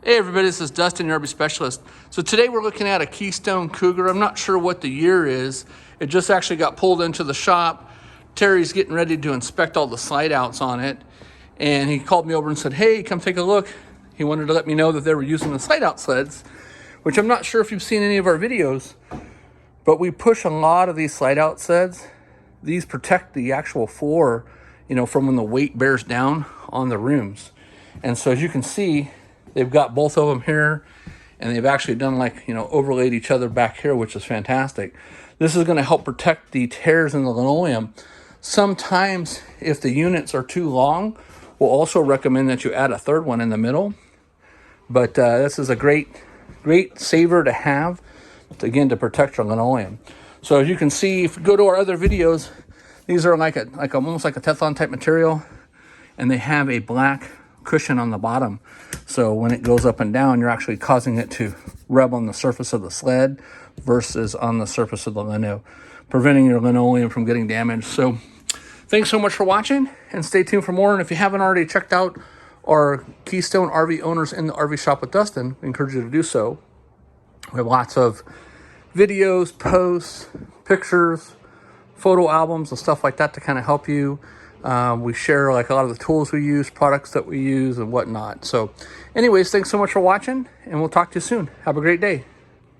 Hey everybody, this is Dustin, your RV specialist. So today we're looking at a Keystone Cougar. I'm not sure what the year is. It just actually got pulled into the shop. Terry's getting ready to inspect all the slide outs on it. And he called me over and said, hey, come take a look. He wanted to let me know that they were using the slide out sleds, which I'm not sure if you've seen any of our videos, but we push a lot of these slide out sleds. These protect the actual floor, you know, from when the weight bears down on the rooms. And so as you can see, they've got both of them here, and they've actually done like, you know, overlaid each other back here, which is fantastic. This is going to help protect the tears in the linoleum. Sometimes if the units are too long, we'll also recommend that you add a third one in the middle. But this is a great saver to have, again, to protect your linoleum. So as you can see, if you go to our other videos, these are like almost like a Teflon type material, and they have a black cushion on the bottom. So when it goes up and down, you're actually causing it to rub on the surface of the sled versus on the surface of the lino, preventing your linoleum from getting damaged. So thanks so much for watching, and stay tuned for more. And if you haven't already checked out our Keystone RV Owners in the RV Shop with Dustin, we encourage you to do so. We have lots of videos, posts, pictures, photo albums, and stuff like that to kind of help you. We share like a lot of the tools we use, products that we use, and whatnot. So anyways, thanks so much for watching, and we'll talk to you soon. Have a great day.